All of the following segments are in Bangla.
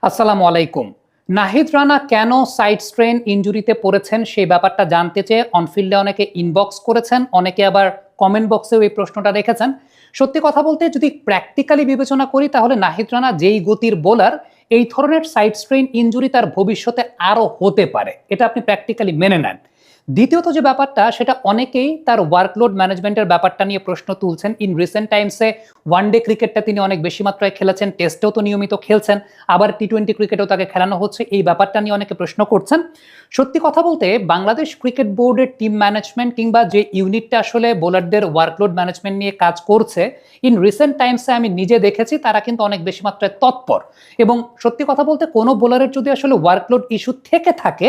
আসসালামু আলাইকুম। নাহিদ রানা কেন সাইড স্ট্রেন ইনজুরিতে পড়েছেন সেই ব্যাপারটা জানতে চেয়ে অনফিল্ডে অনেকে ইনবক্স করেছেন, অনেকে আবার কমেন্ট বক্সেও এই প্রশ্নটা রেখেছেন। সত্যি কথা বলতে যদি প্র্যাকটিক্যালি বিবেচনা করি তাহলে নাহিদ রানা যেই গতির বোলার, এই ধরনের সাইড স্ট্রেন ইনজুরি তার ভবিষ্যতে আরও হতে পারে, এটা আপনি প্র্যাকটিক্যালি মেনে নেন। দ্বিতীয়ত যে ব্যাপারটা, সেটা অনেকেই তার ওয়ার্কলোড ম্যানেজমেন্টের ব্যাপারটা নিয়ে প্রশ্ন তুলছেন। ইন রিসেন্ট টাইমসে ওয়ানডে ক্রিকেটটা তিনি অনেক বেশি মাত্রায় খেলেছেন, টেস্টেও তো নিয়মিত খেলছেন, আবার টি-20 ক্রিকেটেও তাকে খেলানো হচ্ছে, এই ব্যাপারটা নিয়ে অনেকে প্রশ্ন করছেন। সত্যি কথা বলতে বাংলাদেশ ক্রিকেট বোর্ডের টিম ম্যানেজমেন্ট কিংবা যে ইউনিটটা আসলে বোলারদের ওয়ার্কলোড ম্যানেজমেন্ট নিয়ে কাজ করছে, ইন রিসেন্ট টাইমসে আমি নিজে দেখেছি তারা কিন্তু অনেক বেশি মাত্রায় তৎপর। এবং সত্যি কথা বলতে কোনো বোলারের যদি আসলে ওয়ার্কলোড ইস্যু থেকে থাকে,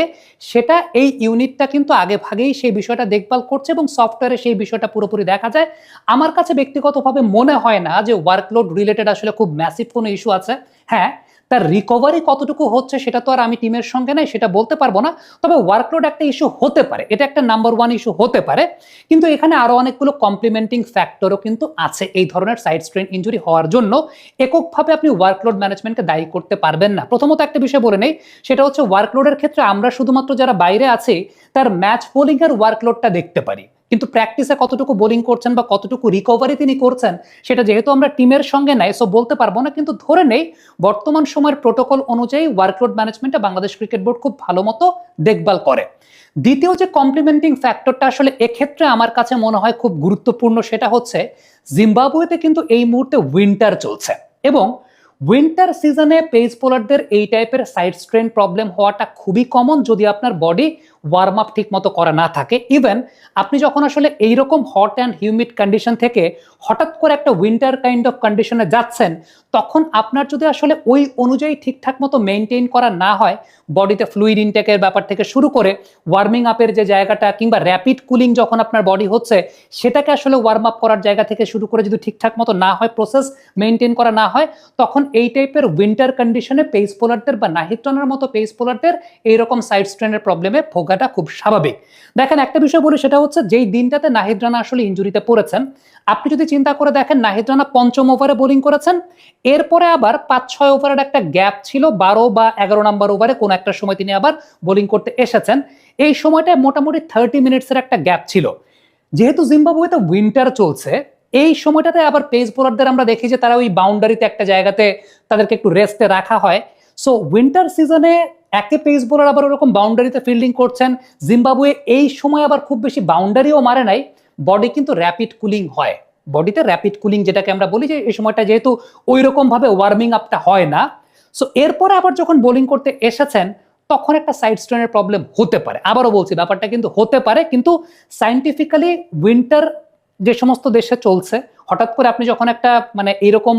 সেটা এই ইউনিটটা কিন্তু আগে ভাগেই সেই বিষয়টা দেখভাল করছে এবং সফটওয়্যারে সেই বিষয়টা পুরোপুরি দেখা যায়। আমার কাছে ব্যক্তিগতভাবে মনে হয় না যে ওয়ার্কলোড রিলেটেড আসলে খুব ম্যাসিভ কোনো ইস্যু আছে। হ্যাঁ, তার রিকভারি কতটুকু হচ্ছে সেটা তো আর আমি টিমের সঙ্গে নাই, সেটা বলতে পারবো না। তবে ওয়ার্কলোড একটা ইস্যু হতে পারে, এটা একটা নাম্বার ওয়ান ইস্যু হতে পারে। কিন্তু এখানে আরো অনেকগুলো কমপ্লিমেন্টিং ফ্যাক্টরও কিন্তু আছে এই ধরনের সাইড স্ট্রেন ইনজুরি হওয়ার জন্য। এককভাবে আপনি ওয়ার্কলোড ম্যানেজমেন্টকে দায়ী করতে পারবেন না। প্রথমত একটা বিষয় বলে নেই, সেটা হচ্ছে ওয়ার্কলোডের ক্ষেত্রে আমরা শুধুমাত্র যারা বাইরে আছি তার ম্যাচ বোলিং এর ওয়ার্কলোডটা দেখতে পারি, কিন্তু প্র্যাকটিসে কতটুকু বোলিং করছেন বা কতটুকু রিকভারি তিনি করছেন সেটা যেহেতু আমরা টিমের সঙ্গে নাই, সো বলতে পারবো না। কিন্তু ধরে নেই বর্তমান সময়ের প্রোটোকল অনুযায়ী ওয়ার্কলোড ম্যানেজমেন্টে বাংলাদেশ ক্রিকেট বোর্ড খুব ভালো মতো দেখভাল করে। দ্বিতীয় যে কমপ্লিমেন্টিং ফ্যাক্টরটা আসলে এক্ষেত্রে আমার কাছে মনে হয় খুব গুরুত্বপূর্ণ, সেটা হচ্ছে জিম্বাবুয়েতে কিন্তু এই মুহূর্তে উইন্টার চলছে এবং উইন্টার সিজনে পেস বোলারদের এই টাইপের সাইড স্ট্রেন প্রবলেম হওয়াটা খুবই কমন যদি আপনার বডি ওয়ার্ম আপ ঠিক মতো করা না থাকে। ইভেন আপনি যখন আসলে এইরকম হট অ্যান্ড হিউমিড কন্ডিশন থেকে হঠাৎ করে একটা উইন্টার কাইন্ড অফ কন্ডিশনে যাচ্ছেন, তখন আপনার যদি আসলে ওই অনুযায়ী ঠিকঠাক মতো মেনটেন করা না হয়, বডিতে ফ্লুইড ইনটেকের ব্যাপার থেকে শুরু করে ওয়ার্মিং আপের যে জায়গাটা কিংবা র্যাপিড কুলিং যখন আপনার বডি হচ্ছে সেটাকে আসলে ওয়ার্ম আপ করার জায়গা থেকে শুরু করে যদি ঠিকঠাক মতো না হয়, প্রসেস মেনটেন করা না হয়, তখন এই টাইপের উইন্টার কন্ডিশনে পেস বোলারদের বা নাহিদ রানার মতো পেস বোলারদের এইরকম সাইড স্ট্রেনের প্রবলেমে ভোগাটা খুব স্বাভাবিক। দেখেন, একটা বিষয় বলি, সেটা হচ্ছে যেই দিনটাতে নাহিদ রানা আসলে ইনজুরিতে পড়েছেন, আপনি যদি চিন্তা করে দেখেন নাহিদ রানা পঞ্চম ওভারে বোলিং করেছেন, এরপরে আবার 5-6 ওভারের একটা গ্যাপ ছিল, 12 বা 11 নম্বর ওভারে কোনো একটা সময় তিনি আবার বোলিং করতে এসেছেন। এই সময়টায় মোটামুটি 30 মিনিটসের একটা গ্যাপ ছিল। যেহেতু জিম্বাবুয়েতে উইন্টার চলছে, এই সময়টাতে আবার পেস বোলারদের আমরা দেখি যে তারা ওই বাউন্ডারিতে একটা জায়গাতে তাদেরকে একটু রেস্টে রাখা হয়। সো উইন্টার সিজনে একে পেস বোলার আবার ওরকম বাউন্ডারিতে ফিল্ডিং করছেন, জিম্বাবুয়ে এই সময় আবার খুব বেশি বাউন্ডারিও মারে নাই, বডি কিন্তু র্যাপিড কুলিং হয়। বডিতে র্যাপিড কুলিং যেটাকে আমরা বলি, যে এই সময়টা যেহেতু ওই রকম ভাবে ওয়ার্মিং আপটা হয় না, সো এরপরে আবার যখন বোলিং করতে এসেছেন তখন একটা সাইড স্ট্রেনের প্রবলেম হতে পারে। আবারও বলছি, ব্যাপারটা কিন্তু হতে পারে, কিন্তু সায়েন্টিফিক্যালি উইন্টার যে সমস্ত দেশে চলছে, হঠাৎ করে আপনি যখন একটা মানে এইরকম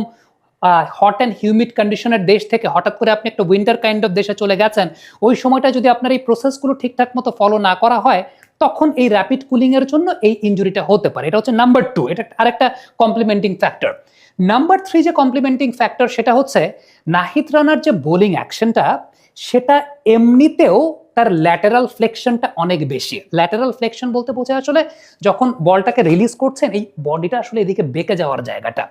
হট অ্যান্ড হিউমিড কন্ডিশনের দেশ থেকে হঠাৎ করে আপনি একটা উইন্টার কাইন্ড অফ দেশে চলে গেছেন, ওই সময়টা যদি আপনার এই প্রসেসগুলো ঠিকঠাক মতো ফলো না করা হয়, তখন এই র্যাপিড কুলিং এর জন্য এই ইনজুরিটা হতে পারে। এটা হচ্ছে নাম্বার 2, এটা আরেকটা কমপ্লিমেন্টিং ফ্যাক্টর। নাম্বার 3 যে কমপ্লিমেন্টিং ফ্যাক্টর, সেটা হচ্ছে নাহিদ রানার যে বোলিং অ্যাকশনটা, সেটা এমনিতেও তার ল্যাটারাল ফ্লেকশনটা অনেক বেশি। ল্যাটারাল ফ্লেকশন বলতে বোঝায় আসলে যখন বলটাকে রিলিজ করছেন এই বডিটা আসলে এদিকে বেঁকে যাওয়ার জায়গাটা।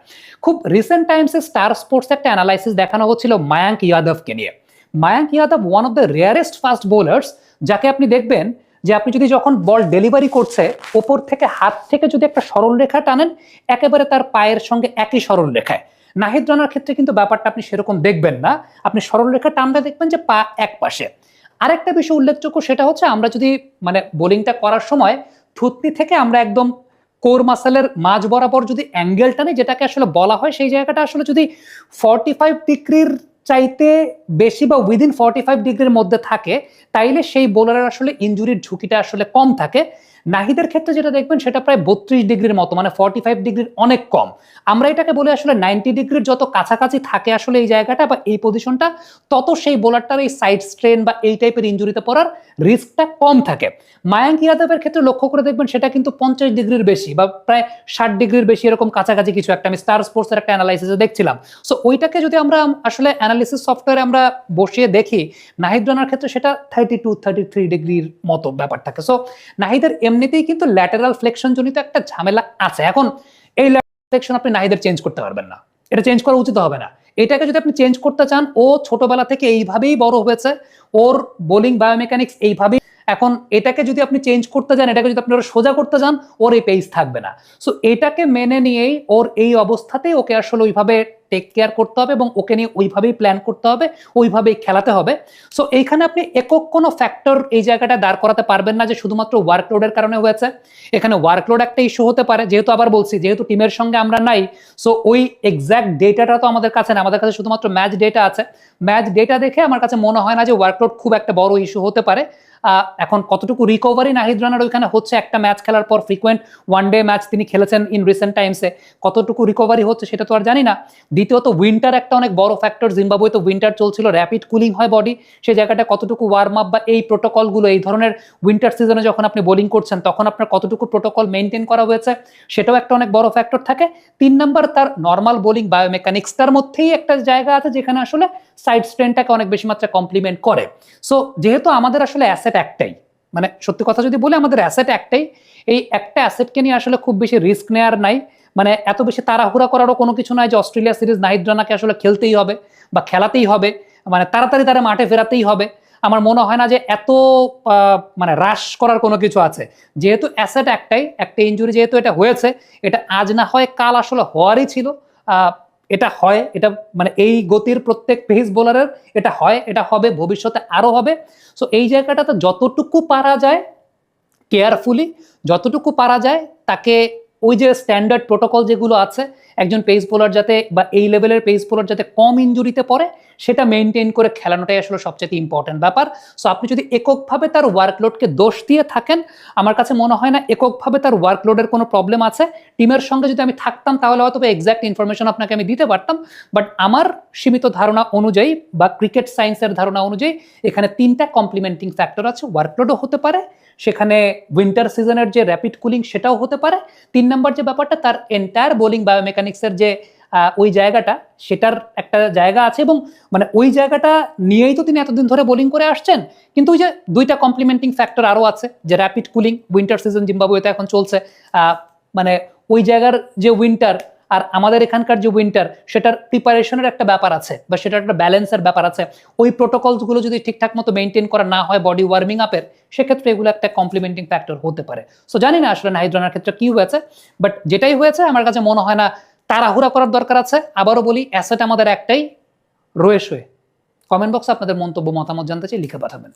খুব রিসেন্ট টাইমসে স্টার স্পোর্টস একটা অ্যানালাইসিস দেখানো হচ্ছিল মায়াঙ্ক ইয়াদবকে নিয়ে। Mayank Yadav one of the rarest fast bowlers, যাকে আপনি দেখবেন যে আপনি যদি যখন বল ডেলিভারি করছে, ওপর থেকে হাত থেকে যদি একটা সরল রেখা টানেন, একেবারে তার পায়ের সঙ্গে একই সরল রেখায়। নাহিদ রানার ক্ষেত্রে কিন্তু ব্যাপারটা আপনি সেরকম দেখবেন না, আপনি সরল রেখা টানলে দেখবেন যে পা এক পাশে। আরেকটা বিষয় উল্লেখযোগ্য, সেটা হচ্ছে আমরা যদি মানে বোলিংটা করার সময় থুতনি থেকে আমরা একদম কোর মাসেলের মাঝ বরাবর যদি অ্যাঙ্গেল টানি, যেটাকে আসলে বলা হয়, সেই জায়গাটা আসলে যদি 45 ডিগ্রির চাইতে বেশি বা উইদিন 45 ডিগ্রির মধ্যে থাকে, তাইলে সেই বোলারের আসলে ইনজুরির ঝুঁকিটা আসলে কম থাকে। নাহিদের ক্ষেত্রে যেটা দেখবেন সেটা প্রায় 32 ডিগ্রির মতো, মানে 45 ডিগ্রির অনেক কম। আমরা এটাকে বলি আসলে 90 ডিগ্রির যত কাছাকাছি থাকে আসলে এই জায়গাটা বা এই পজিশনটা, তত সেই বোলারটার এই সাইড স্ট্রেন বা এই টাইপের ইনজুরিতে পড়ার রিস্কটা কম থাকে। মায়াঙ্ক ইয়াদবের ক্ষেত্রে লক্ষ্য করে দেখবেন সেটা কিন্তু 50 ডিগ্রির বেশি বা প্রায় 60 ডিগ্রির বেশি, এরকম কাছাকাছি কিছু একটা আমি স্টার স্পোর্টসের একটা অ্যানালাইসিসে দেখছিলাম। সো ওইটাকে যদি আমরা আসলে অ্যানালিসিস সফটওয়্যারে আমরা বসিয়ে দেখি, নাহিদ রানার ক্ষেত্রে সেটা 32-33 ডিগ্রির মতো ব্যাপার থাকে। সো নাহিদের এমনিতেই কিন্তু ল্যাটারাল ফ্লেকশন জনিত একটা ঝামেলা আছে। এখন এই ল্যাটারাল ফ্লেকশন আপনি নাহিদের চেঞ্জ করতে পারবেন না, এটা চেঞ্জ করা উচিত হবে না। এটাকে যদি আপনি চেঞ্জ করতে চান, ও ছোটবেলা থেকে এইভাবেই বড় হয়েছে, ওর বোলিং বায়োমেকানিক্স এইভাবেই, এখন এটাকে যদি আপনি চেঞ্জ করতে যান, এটাকে যদি আপনি ওর সোজা করতে যান, ওর এই পেস থাকবে না। সো এটাকে মেনে নিয়েই ওর এই অবস্থাতেই ওকে আসলে ওইভাবে টেক কেয়ার করতে হবে এবং ওকে নিয়ে ওইভাবেই প্ল্যান করতে হবে, ওইভাবেই খেলাতে হবে। সো এইখানে আপনি একক কোনো ফ্যাক্টর এই জায়গাটা দাঁড় করাতে পারবেন না যে শুধুমাত্র ওয়ার্কলোডের কারণে হয়েছে। এখানে ওয়ার্কলোড একটা ইস্যু হতে পারে, যেহেতু আবার বলছি যেহেতু টিমের সঙ্গে আমরা নাই, সো ওই এক্সাক্ট ডেটাটা তো আমাদের কাছে না, আমাদের কাছে শুধুমাত্র ম্যাচ ডেটা আছে। ম্যাচ ডেটা দেখে আমার কাছে মনে হয় না যে ওয়ার্কলোড খুব একটা বড় ইস্যু হতে পারে। এখন কতটুকু রিকভারি নাহিদ রানার ওইখানে হচ্ছে, একটা ম্যাচ খেলার পর ফ্রিকোয়েন্ট ওয়ানডে ম্যাচ তিনি খেলেছেন ইন রিসেন্ট টাইমসে, কতটুকু রিকভারি হচ্ছে সেটা তো আর জানি না। দ্বিতীয়ত উইন্টার একটা অনেক বড় ফ্যাক্টর, জিম্বাবুয়েতে উইন্টার চলছিল, র্যাপিড কুলিং হয় বডি, সেই জায়গাটা কতটুকু ওয়ার্ম আপ বা এই প্রোটোকলগুলো, এই ধরনের উইন্টার সিজনে যখন আপনি বোলিং করছেন তখন আপনার কতটুকু প্রোটোকল মেনটেন করা হয়েছে, সেটাও একটা অনেক বড় ফ্যাক্টর থাকে। 3 নাম্বার তার নর্মাল বোলিং বায়োমেকানিক্সটার মধ্যেই একটা জায়গা আছে যেখানে আসলে সাইড স্ট্রেনটাকে অনেক বেশি মাত্রায় কমপ্লিমেন্ট করে। সো যেহেতু আমাদের আসলে অ্যাসেট একটাই, মানে সত্যি কথা যদি বলি আমাদের অ্যাসেট একটাই, এই একটা অ্যাসেটকে নিয়ে আসলে খুব বেশি রিস্ক নেওয়ার নাই, মানে এত বেশি তাড়াহুড়া করারও কোনো কিছু নাই যে অস্ট্রেলিয়া সিরিজ নাহিদ রানাকে আসলে খেলতেই হবে বা খেলাতেই হবে, মানে তাড়াতাড়ি তারা মাঠে ফেরাতেই হবে। আমার মনে হয় না যে এত মানে রাশ করার কোনো কিছু আছে, যেহেতু অ্যাসেট একটাই, একটা ইনজুরি যেহেতু এটা হয়েছে, এটা আজ না হয় কাল আসলে হওয়ারই ছিল। এটা হয়, এটা মানে এই গতির প্রত্যেক পেস বোলারের এটা হয়, এটা হবে, ভবিষ্যতে আরো হবে। সো এই জায়গাটাতে যতটুকু পারা যায় কেয়ারফুলি, যতটুকু পারা যায় তাকে ওই যে স্ট্যান্ডার্ড প্রোটোকল যেগুলো আছে একজন পেস বোলার যাতে বা এই লেভেলের পেস বোলার যাতে কম ইনজুরিতে পড়ে সেটা মেনটেন করে খেলানোটাই আসলে সবচেয়ে ইম্পর্টেন্ট ব্যাপার। সো আপনি যদি এককভাবে তার ওয়ার্কলোডকে দোষ দিয়ে থাকেন, আমার কাছে মনে হয় না এককভাবে তার ওয়ার্কলোডের কোনো প্রবলেম আছে। টিমের সঙ্গে যদি আমি থাকতাম তাহলে হয়তো এক্সাক্ট ইনফরমেশন আপনাকে আমি দিতে পারতাম, বাট আমার সীমিত ধারণা অনুযায়ী বা ক্রিকেট সায়েন্সের ধারণা অনুযায়ী এখানে 3টা কমপ্লিমেন্টিং ফ্যাক্টর আছে। ওয়ার্কলোডও হতে পারে, সেখানে উইন্টার সিজনের যে র্যাপিড কুলিং সেটাও হতে পারে, 3 নাম্বার যে ব্যাপারটা তার এন্টায়ার বোলিং বায়োমেকানিক্সের যে ওই জায়গাটা, সেটার একটা জায়গা আছে এবং মানে ওই জায়গাটা নিয়েই তো তিনি এতদিন ধরে বোলিং করে আসছেন। কিন্তু ওই যে 2টা কমপ্লিমেন্টিং ফ্যাক্টর আরও আছে, যে র্যাপিড কুলিং, উইন্টার সিজন জিম্বাবুয়েতে এখন চলছে, মানে ওই জায়গার যে উইন্টার আর আমাদের এখানকার যে উইন্টার, সেটার প্রিপারেশনের একটা ব্যাপার আছে বা সেটার একটা ব্যালেন্সের ব্যাপার আছে। ওই প্রোটোকলসগুলো যদি ঠিকঠাক মতো মেনটেন করা না হয় বডি ওয়ার্মিং আপের, সেক্ষেত্রে এগুলো একটা কমপ্লিমেন্টিং ফ্যাক্টর হতে পারে। সো জানি না আসলে নাহিদ রানার ক্ষেত্রে কি হয়েছে, বাট যেটাই হয়েছে আমার কাছে মনে হয় না তাড়াহুড়া করার দরকার আছে। আবারও বলি অ্যাসেট আমাদের একটাই, রয়ে শোয়ে। কমেন্ট বক্সে আপনাদের মন্তব্য মতামত জানতে চাই, লিখে পাঠাবেন।